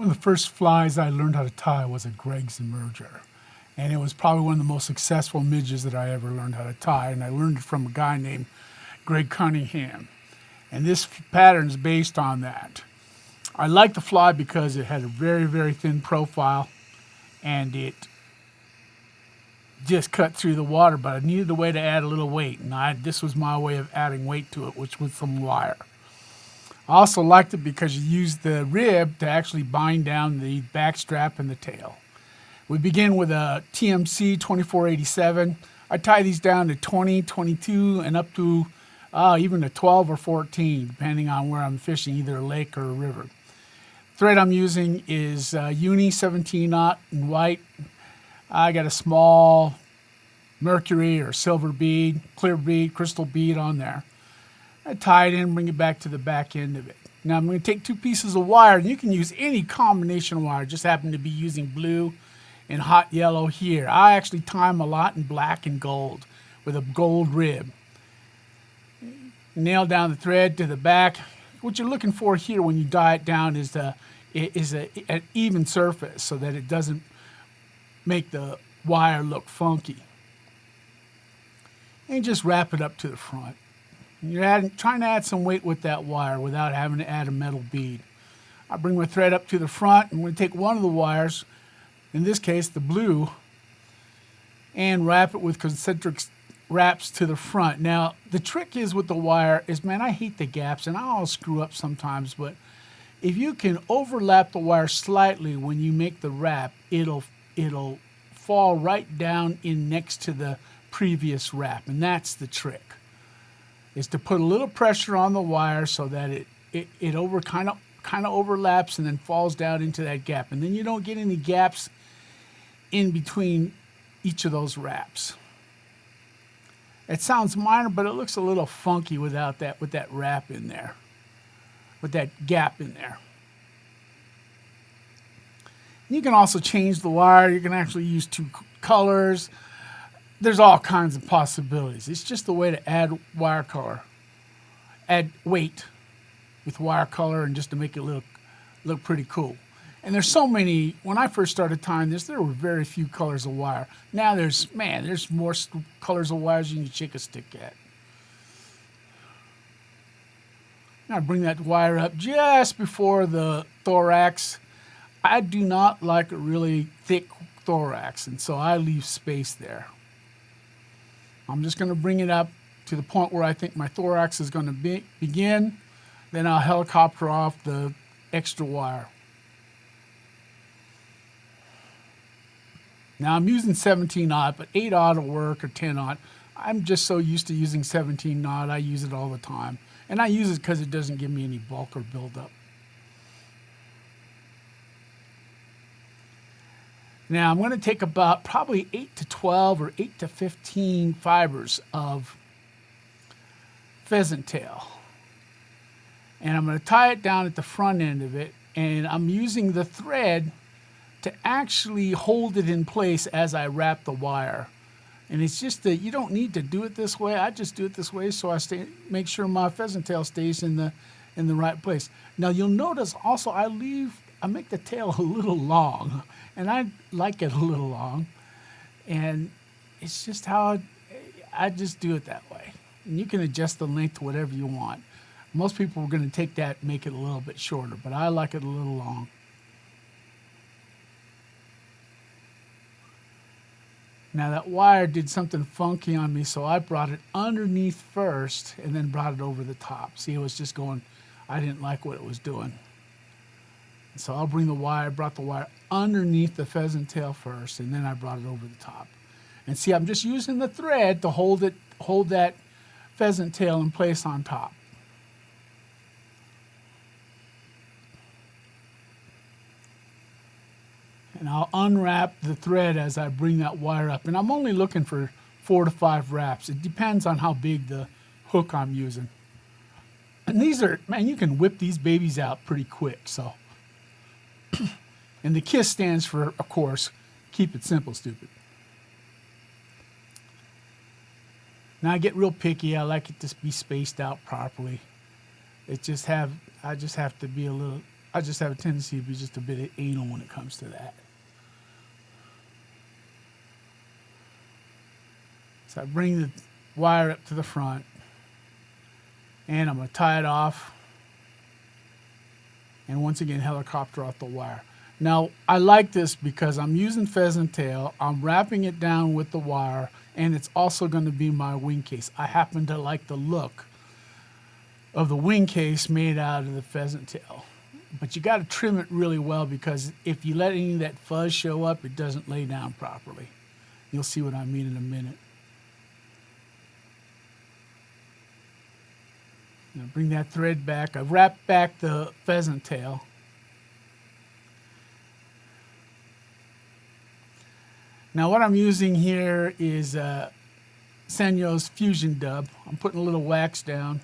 One of the first flies I learned how to tie was a KISS Emerger. And it was probably one of the most successful midges that I ever learned how to tie. And I learned it from a guy named Greg Cunningham. And this pattern is based on that. I liked the fly because it had a very, very thin profile and it just cut through the water, but I needed a way to add a little weight. And this was my way of adding weight to it, which was some wire. I also liked it because you use the rib to actually bind down the back strap and the tail. We begin with a TMC 2487. I tie these down to 20, 22, and up to even a 12 or 14, depending on where I'm fishing, either a lake or a river. Thread I'm using is Uni 17-aught in white. I got a small mercury or silver bead, clear bead, crystal bead on there. I tie it in, bring it back to the back end of it. Now I'm going to take two pieces of wire, and you can use any combination of wire. I just happen to be using blue and hot yellow here. I actually tie them a lot in black and gold with a gold rib. Nail down the thread to the back. What you're looking for here when you die it down is an even surface so that it doesn't make the wire look funky. And just wrap it up to the front. You're trying to add some weight with that wire without having to add a metal bead. I bring my thread up to the front. I'm going to take one of the wires, in this case the blue, and wrap it with concentric wraps to the front. Now the trick is with the wire is, man, I hate the gaps and I'll screw up sometimes, but if you can overlap the wire slightly when you make the wrap, it'll fall right down in next to the previous wrap, and that's the trick. Is to put a little pressure on the wire so that it kind of overlaps and then falls down into that gap, and then you don't get any gaps in between each of those wraps. It sounds minor, but it looks a little funky without that, with that wrap in there, with that gap in there. You can also change the wire. You can actually use two colors. There's all kinds of possibilities. It's just a way to add wire color, add weight with wire color, and just to make it look pretty cool. And there's so many. When I first started tying this, there were very few colors of wire. Now there's more colors of wires you can shake a stick at. Now I bring that wire up just before the thorax. I do not like a really thick thorax, and so I leave space there. I'm just going to bring it up to the point where I think my thorax is going to begin. Then I'll helicopter off the extra wire. Now I'm using 17-aught, but 8-aught will work, or 10-aught. I'm just so used to using 17-aught, I use it all the time. And I use it because it doesn't give me any bulk or buildup. Now I'm going to take about probably 8 to 12 or 8 to 15 fibers of pheasant tail. And I'm going to tie it down at the front end of it, and I'm using the thread to actually hold it in place as I wrap the wire. And it's just that you don't need to do it this way. I just do it this way so I make sure my pheasant tail stays in the right place. Now you'll notice also I make the tail a little long, and I like it a little long, and it's just how I just do it that way. And you can adjust the length to whatever you want. Most people are going to take that and make it a little bit shorter, but I like it a little long. Now that wire did something funky on me, so I brought it underneath first and then brought it over the top. See, it was just going, I didn't like what it was doing. So I'll brought the wire underneath the pheasant tail first, and then I brought it over the top. And see, I'm just using the thread to hold that pheasant tail in place on top. And I'll unwrap the thread as I bring that wire up. And I'm only looking for 4 to 5 wraps. It depends on how big the hook I'm using. And these are, man, you can whip these babies out pretty quick, so. And the KISS stands for, of course, keep it simple, stupid. Now I get real picky. I like it to be spaced out properly. I just have to be a I just have a tendency to be just a bit anal when it comes to that. So I bring the wire up to the front, and I'm going to tie it off, and once again helicopter off the wire. Now I like this because I'm using pheasant tail, I'm wrapping it down with the wire, and it's also going to be my wing case. I happen to like the look of the wing case made out of the pheasant tail. But you got to trim it really well, because if you let any of that fuzz show up, it doesn't lay down properly. You'll see what I mean in a minute. Now bring that thread back. I've wrapped back the pheasant tail. Now what I'm using here is Sanyo's Fusion Dub. I'm putting a little wax down.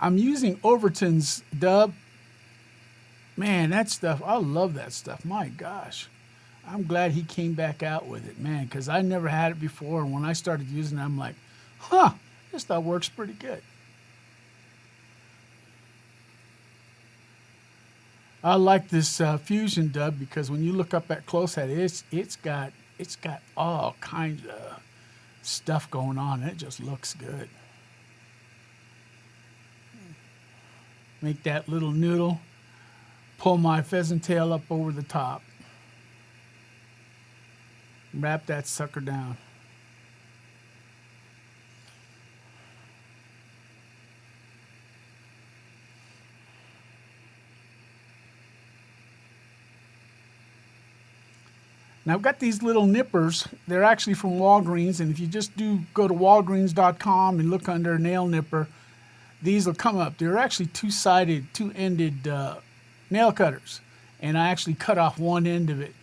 I'm using Overton's Dub. Man, that stuff, I love that stuff. My gosh. I'm glad he came back out with it, man, because I never had it before. And when I started using it, I'm like, huh, this stuff works pretty good. I like this Fusion Dub because when you look up at close at it, it's got all kinds of stuff going on. It just looks good. Make that little noodle, pull my pheasant tail up over the top, wrap that sucker down. Now I've got these little nippers. They're actually from Walgreens, and if you just go to walgreens.com and look under nail nipper, these will come up. They're actually two-sided, two-ended nail cutters, and I actually cut off one end of it.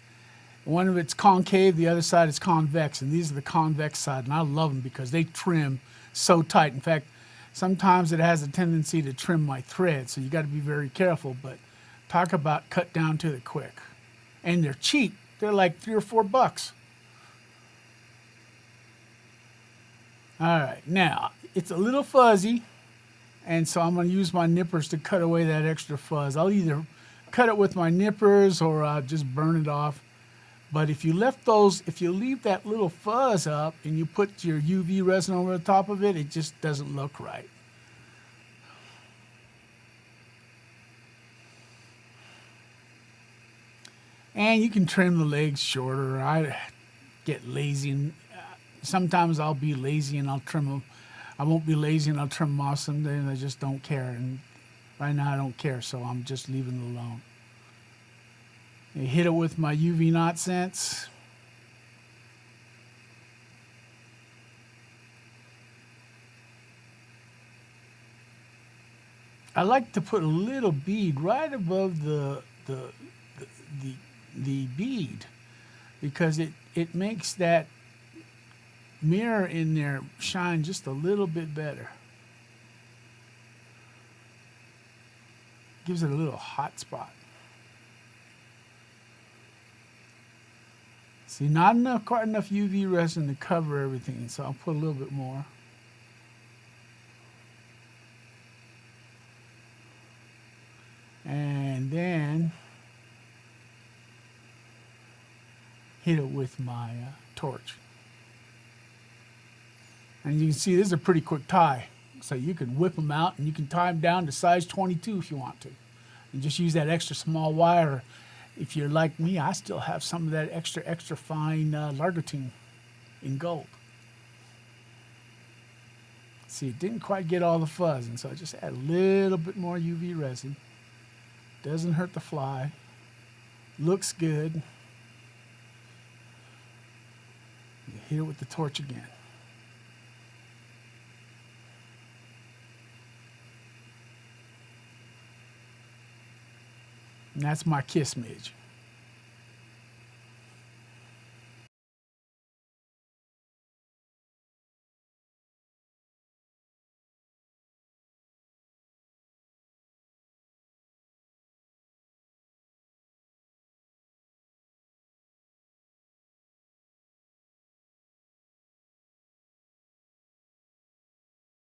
One of it's concave, the other side is convex, and these are the convex side, and I love them because they trim so tight. In fact, sometimes it has a tendency to trim my thread, so you got to be very careful, but talk about cut down to the quick. And they're cheap. They're like $3 or $4. All right, now it's a little fuzzy, and so I'm going to use my nippers to cut away that extra fuzz. I'll either cut it with my nippers or I'll just burn it off. But if you leave that little fuzz up and you put your UV resin over the top of it, it just doesn't look right. And you can trim the legs shorter. I get lazy, and sometimes I'll be lazy and I'll trim them. I won't be lazy and I'll trim them off someday, and I just don't care. And right now I don't care, so I'm just leaving it alone. I hit it with my UV knot sense. I like to put a little bead right above the bead, because it makes that mirror in there shine just a little bit better. Gives it a little hot spot. See, not quite enough UV resin to cover everything, so I'll put a little bit more. And then hit it with my torch. And you can see this is a pretty quick tie. So you can whip them out and you can tie them down to size 22 if you want to. And just use that extra small wire. If you're like me, I still have some of that extra fine largotine in gold. See, it didn't quite get all the fuzz, and so I just add a little bit more UV resin. Doesn't hurt the fly. Looks good. You hit it with the torch again. And that's my KISS Midge.